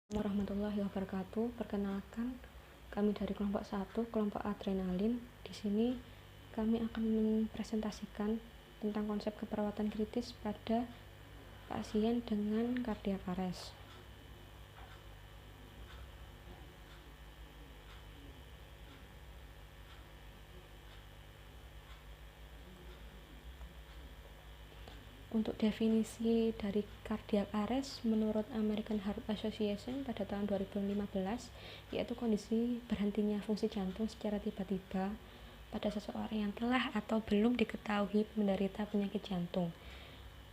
Warahmatullahi wabarakatuh. Perkenalkan, kami dari kelompok 1, kelompok adrenalin. Di sini kami akan mempresentasikan tentang konsep keperawatan kritis pada pasien dengan kardiak arrest. Untuk definisi dari cardiac arrest menurut American Heart Association pada tahun 2015, yaitu kondisi berhentinya fungsi jantung secara tiba-tiba pada seseorang yang telah atau belum diketahui menderita penyakit jantung.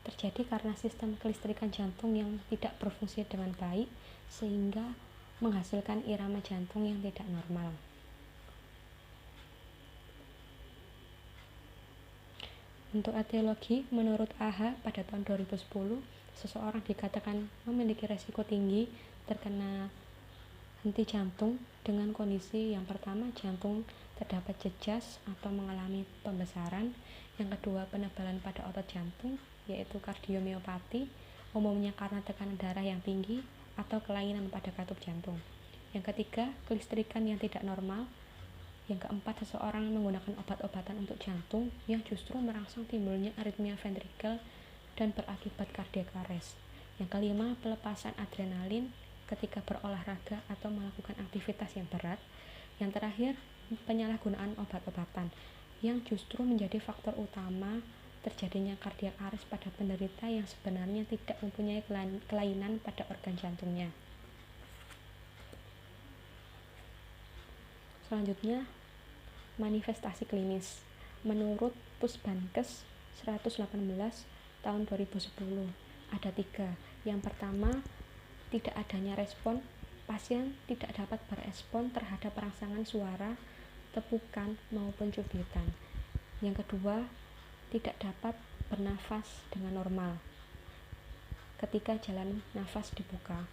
Terjadi karena sistem kelistrikan jantung yang tidak berfungsi dengan baik sehingga menghasilkan irama jantung yang tidak normal. Untuk etiologi, menurut AHA pada tahun 2010, seseorang dikatakan memiliki resiko tinggi terkena henti jantung dengan kondisi yang pertama, jantung terdapat jejas atau mengalami pembesaran. Yang kedua, penebalan pada otot jantung, yaitu kardiomiopati, umumnya karena tekanan darah yang tinggi atau kelainan pada katup jantung. Yang ketiga, kelistrikan yang tidak normal. Yang keempat, seseorang menggunakan obat-obatan untuk jantung yang justru merangsang timbulnya aritmia ventrikel dan berakibat cardiac arrest. Yang kelima, pelepasan adrenalin ketika berolahraga atau melakukan aktivitas yang berat. Yang terakhir, penyalahgunaan obat-obatan yang justru menjadi faktor utama terjadinya cardiac arrest pada penderita yang sebenarnya tidak mempunyai kelainan pada organ jantungnya. Selanjutnya, manifestasi klinis. Menurut Pusbankes 118 tahun 2010, ada 3. Yang pertama, tidak adanya respon. Pasien tidak dapat berespon terhadap rangsangan suara, tepukan, maupun cubitan. Yang kedua, tidak dapat bernafas dengan normal ketika jalan nafas dibuka.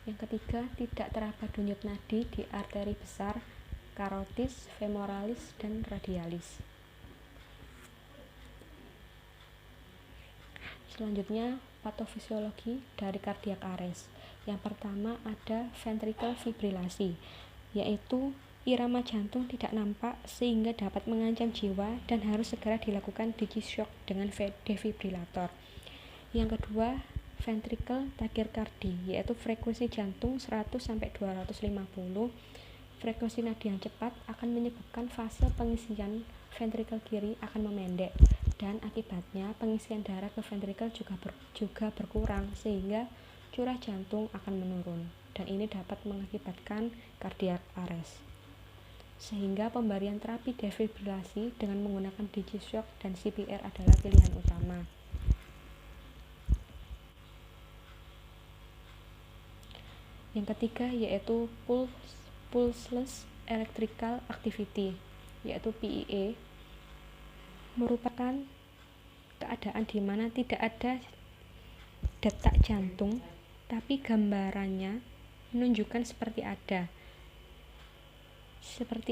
Yang ketiga, tidak teraba denyut nadi di arteri besar, karotis, femoralis, dan radialis. Selanjutnya, patofisiologi dari cardiac arrest. Yang pertama ada ventricle fibrilasi, yaitu irama jantung tidak nampak sehingga dapat mengancam jiwa dan harus segera dilakukan digishock dengan defibrilator. Yang kedua, ventricle tachycardy, yaitu frekuensi jantung 100-250. Frekuensi nadi yang cepat akan menyebabkan fase pengisian ventrikel kiri akan memendek dan akibatnya pengisian darah ke ventrikel juga berkurang sehingga curah jantung akan menurun dan ini dapat mengakibatkan cardiac arrest. Sehingga pemberian terapi defibrilasi dengan menggunakan digishock dan CPR adalah pilihan utama. Yang ketiga yaitu pulseless electrical activity, yaitu PEA, merupakan keadaan di mana tidak ada detak jantung tapi gambarannya menunjukkan seperti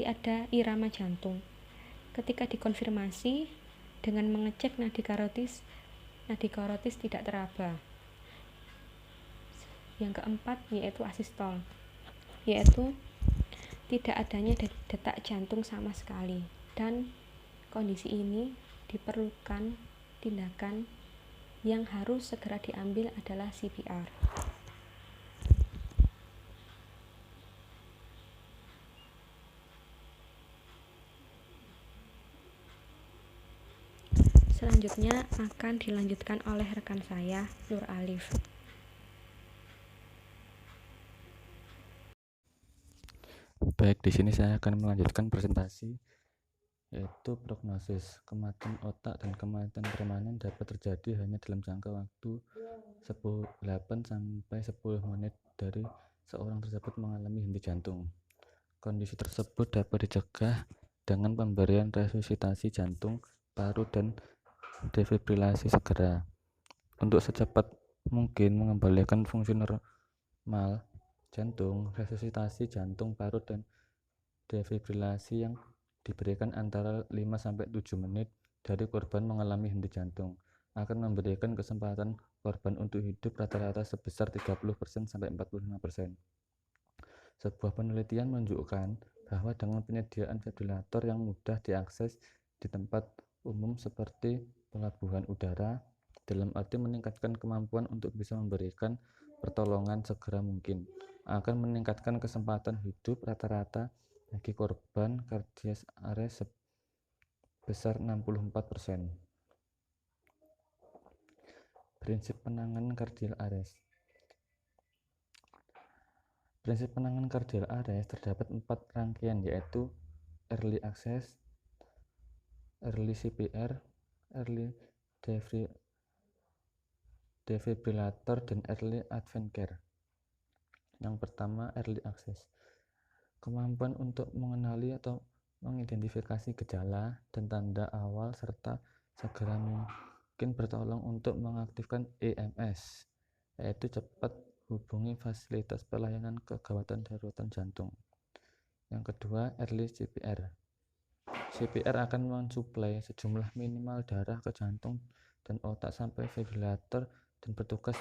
ada irama jantung. Ketika dikonfirmasi dengan mengecek nadi karotis tidak teraba. Yang keempat yaitu asistol, yaitu tidak adanya detak jantung sama sekali, dan kondisi ini diperlukan tindakan yang harus segera diambil adalah CPR. Selanjutnya akan dilanjutkan oleh rekan saya, Nur Alif. Baik, di sini saya akan melanjutkan presentasi yaitu prognosis. Kematian otak dan kematian permanen dapat terjadi hanya dalam jangka waktu 8-10 menit dari seorang tersebut mengalami henti jantung. Kondisi tersebut dapat dicegah dengan pemberian resusitasi jantung, paru, dan defibrilasi segera. Untuk secepat mungkin mengembalikan fungsi normal jantung, resusitasi jantung, paru, dan defibrilasi yang diberikan antara 5-7 menit dari korban mengalami henti jantung. akan memberikan kesempatan korban untuk hidup rata-rata sebesar 30% sampai 45%. Sebuah penelitian menunjukkan bahwa dengan penyediaan defibrilator yang mudah diakses di tempat umum seperti pelabuhan udara, dalam arti meningkatkan kemampuan untuk bisa memberikan pertolongan segera mungkin, akan meningkatkan kesempatan hidup rata-rata bagi korban cardiac arrest sebesar 64%. Prinsip penanganan cardiac arrest. Prinsip penanganan cardiac arrest terdapat 4 rangkaian, yaitu early access, early CPR, early defibrillator, dan early advent care. Yang pertama, early access. Kemampuan untuk mengenali atau mengidentifikasi gejala dan tanda awal serta segera mungkin bertolong untuk mengaktifkan EMS, yaitu cepat hubungi fasilitas pelayanan kegawatan daruratan jantung. Yang kedua, early CPR. CPR akan mensuplai sejumlah minimal darah ke jantung dan otak sampai defibrillator dan petugas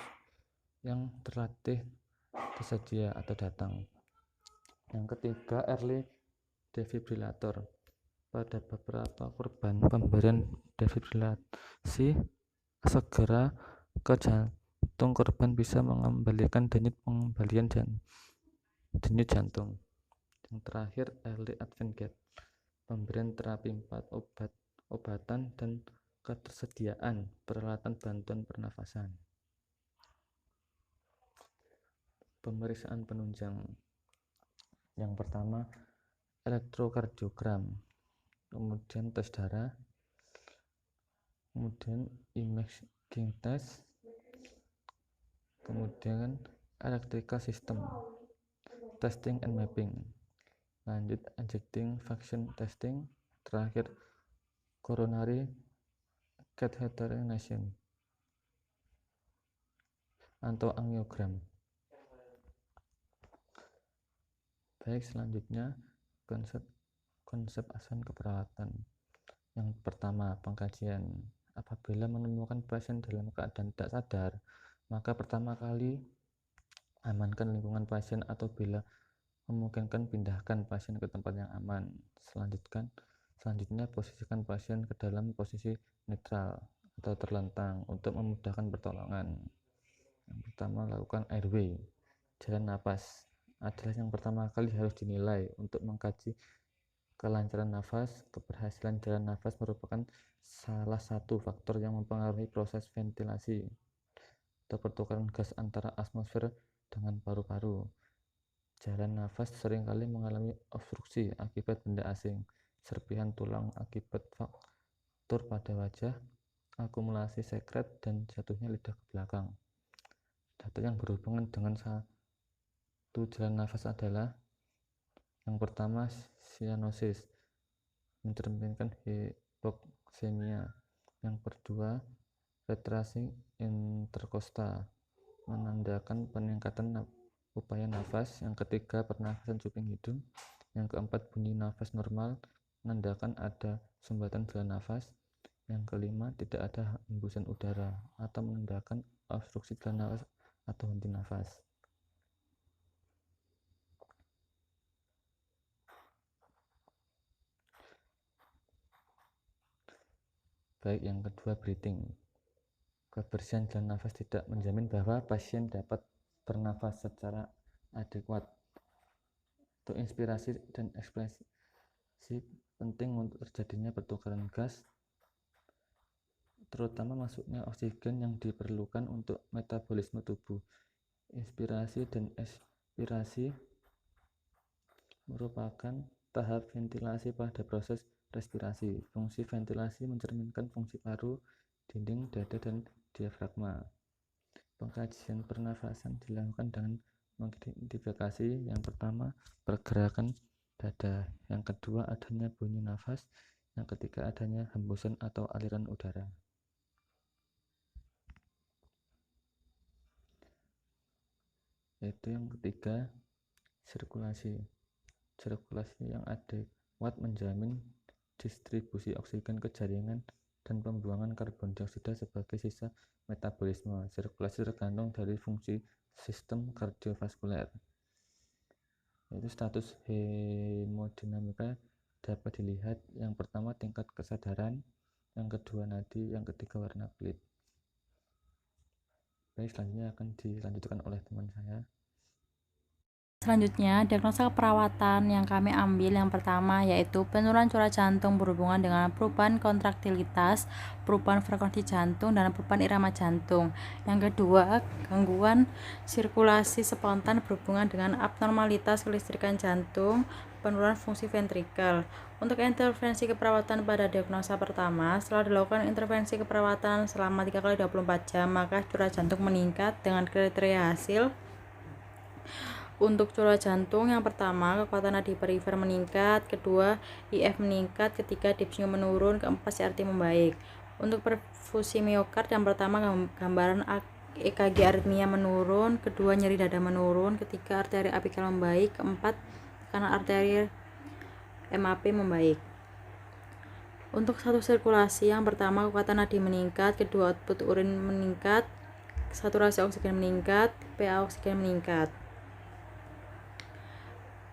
yang terlatih tersedia atau datang. Yang ketiga, early defibrillator. Pada beberapa korban pemberian defibrilasi segera ke jantung, korban bisa mengembalikan denyut pengembalian dan denyut jantung. Yang terakhir, early advent care. Pemberian terapi 4, obatan, dan ketersediaan peralatan bantuan pernafasan. Pemeriksaan penunjang. Yang pertama, elektrokardiogram, kemudian tes darah, kemudian imaging test, kemudian electrical system testing and mapping, lanjut injecting fraction testing, terakhir coronary catheterization atau angiogram. Baik, selanjutnya konsep asan keperawatan. Yang pertama, pengkajian. Apabila menemukan pasien dalam keadaan tidak sadar, maka pertama kali amankan lingkungan pasien, atau bila memungkinkan pindahkan pasien ke tempat yang aman. Selanjutnya posisikan pasien ke dalam posisi netral atau terlentang untuk memudahkan pertolongan. Yang pertama, lakukan airway. Jalan napas adalah yang pertama kali harus dinilai untuk mengkaji kelancaran nafas. Keberhasilan jalan nafas merupakan salah satu faktor yang mempengaruhi proses ventilasi atau pertukaran gas antara atmosfer dengan paru-paru. Jalan nafas seringkali mengalami obstruksi akibat benda asing, serpihan tulang akibat faktur pada wajah, akumulasi sekret, dan jatuhnya lidah ke belakang. Data yang berhubungan dengan satu jalan nafas adalah: yang pertama, cyanosis, mencerminkan hipoksemia. Yang kedua, retraksi interkostal, menandakan peningkatan upaya nafas. Yang ketiga, pernafasan cuping hidung. Yang keempat, bunyi nafas normal, menandakan ada sumbatan jalan nafas. Yang kelima, tidak ada hembusan udara atau menandakan obstruksi jalan nafas atau henti nafas. Baik, yang kedua, breathing. Kebersihan jalan nafas tidak menjamin bahwa pasien dapat bernafas secara adekuat. Untuk inspirasi dan ekspresi penting untuk terjadinya pertukaran gas, terutama masuknya oksigen yang diperlukan untuk metabolisme tubuh. Inspirasi dan ekspirasi merupakan tahap ventilasi pada proses respirasi. Fungsi ventilasi mencerminkan fungsi paru, dinding dada, dan diafragma. Pengkajian pernafasan dilakukan dengan mengidentifikasi: yang pertama, pergerakan dada; yang kedua, adanya bunyi nafas; yang ketiga, adanya hembusan atau aliran udara. Yaitu yang ketiga, sirkulasi yang adekuat menjamin distribusi oksigen ke jaringan dan pembuangan karbon dioksida sebagai sisa metabolisme. Sirkulasi tergantung dari fungsi sistem kardiovaskuler. Yaitu status hemodinamika dapat dilihat yang pertama tingkat kesadaran, yang kedua nadi, yang ketiga warna kulit. Baik, selanjutnya akan dilanjutkan oleh teman saya. Selanjutnya, diagnosa keperawatan yang kami ambil yang pertama yaitu penurunan curah jantung berhubungan dengan perubahan kontraktilitas, perubahan frekuensi jantung, dan perubahan irama jantung. Yang kedua, gangguan sirkulasi spontan berhubungan dengan abnormalitas kelistrikan jantung, penurunan fungsi ventrikel. Untuk intervensi keperawatan pada diagnosa pertama, setelah dilakukan intervensi keperawatan selama 3 kali 24 jam, maka curah jantung meningkat dengan kriteria hasil. Untuk curah jantung yang pertama, kekuatan nadi perifer meningkat, kedua IF meningkat, ketiga dipsio menurun, keempat CRT membaik. Untuk perfusi miokard yang pertama gambaran EKG aritmia menurun, kedua nyeri dada menurun, ketiga arteri apikal membaik, keempat tekanan arteri MAP membaik. Untuk satu sirkulasi yang pertama kekuatan nadi meningkat, kedua output urin meningkat, saturasi oksigen meningkat, pH oksigen meningkat.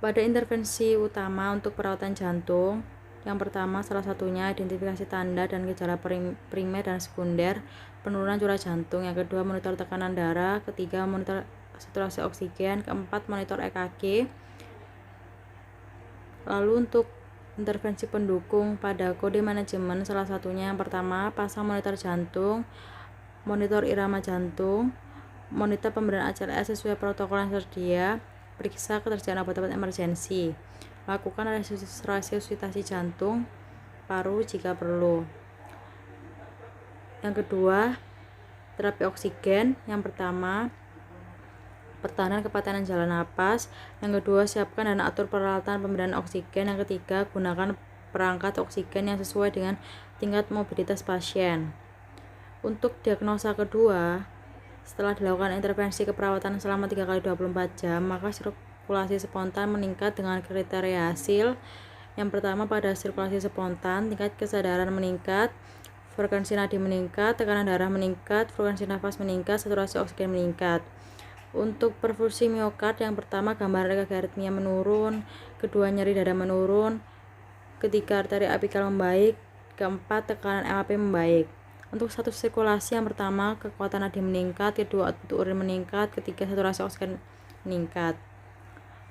Pada intervensi utama untuk perawatan jantung, yang pertama salah satunya identifikasi tanda dan gejala primer dan sekunder penurunan curah jantung, yang kedua monitor tekanan darah, ketiga monitor saturasi oksigen, keempat monitor EKG. Lalu untuk intervensi pendukung pada kode manajemen, salah satunya yang pertama pasang monitor jantung, monitor irama jantung, monitor pemberian ACLS sesuai protokol yang tersedia, periksa ketersediaan obat-obat emergensi, lakukan resusitasi jantung paru jika perlu. Yang kedua, terapi oksigen. Yang pertama, pertahanan kepatanan jalan napas. Yang kedua, siapkan dan atur peralatan pemberian oksigen. Yang ketiga, gunakan perangkat oksigen yang sesuai dengan tingkat mobilitas pasien. Untuk diagnosa kedua, setelah dilakukan intervensi keperawatan selama 3 kali 24 jam, maka sirkulasi spontan meningkat dengan kriteria hasil. Yang pertama, pada sirkulasi spontan, tingkat kesadaran meningkat, frekuensi nadi meningkat, tekanan darah meningkat, frekuensi nafas meningkat, saturasi oksigen meningkat. Untuk perfusi miokard, yang pertama gambaran EKG aritmia menurun, kedua nyeri dada menurun, ketiga arteri apikal membaik, keempat tekanan MAP membaik. Untuk satu sirkulasi yang pertama kekuatan nadi meningkat, kedua output urin meningkat, ketiga saturasi oksigen meningkat.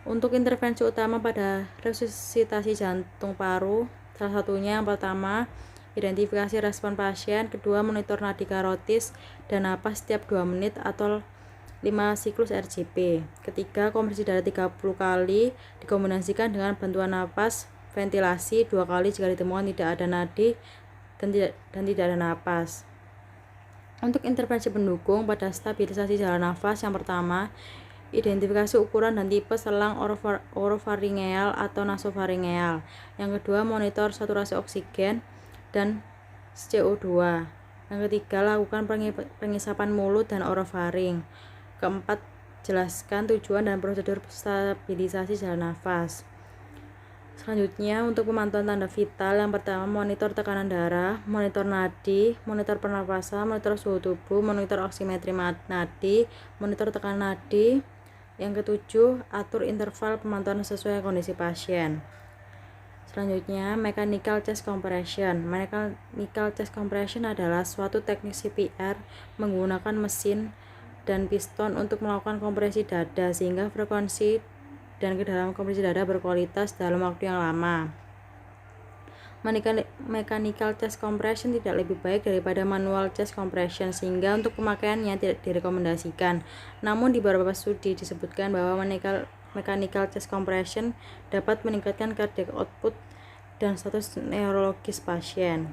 Untuk intervensi utama pada resusitasi jantung paru, salah satunya yang pertama identifikasi respon pasien, kedua monitor nadi karotis dan napas setiap 2 menit atau 5 siklus RJP, ketiga kompresi dada 30 kali dikombinasikan dengan bantuan napas ventilasi 2 kali jika ditemukan tidak ada nadi dan tidak ada napas. Untuk intervensi pendukung pada stabilisasi jalan nafas, yang pertama identifikasi ukuran dan tipe selang orofaringeal atau nasofaringeal. Yang kedua monitor saturasi oksigen dan CO2. Yang ketiga lakukan pengisapan mulut dan orofaring. Keempat, jelaskan tujuan dan prosedur stabilisasi jalan nafas. Selanjutnya, untuk pemantauan tanda vital, yang pertama monitor tekanan darah, monitor nadi, monitor pernapasan, monitor suhu tubuh, monitor oksimetri nadi, monitor tekanan nadi. Yang ketujuh, atur interval pemantauan sesuai kondisi pasien. Selanjutnya, mechanical chest compression. Mechanical chest compression adalah suatu teknik CPR menggunakan mesin dan piston untuk melakukan kompresi dada sehingga frekuensi dan kedalaman kompresi dada berkualitas dalam waktu yang lama. Mechanical chest compression tidak lebih baik daripada manual chest compression sehingga untuk pemakaiannya tidak direkomendasikan. Namun di beberapa studi disebutkan bahwa mechanical chest compression dapat meningkatkan cardiac output dan status neurologis pasien.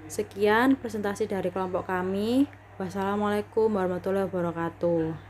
Sekian presentasi dari kelompok kami. Wassalamualaikum warahmatullahi wabarakatuh.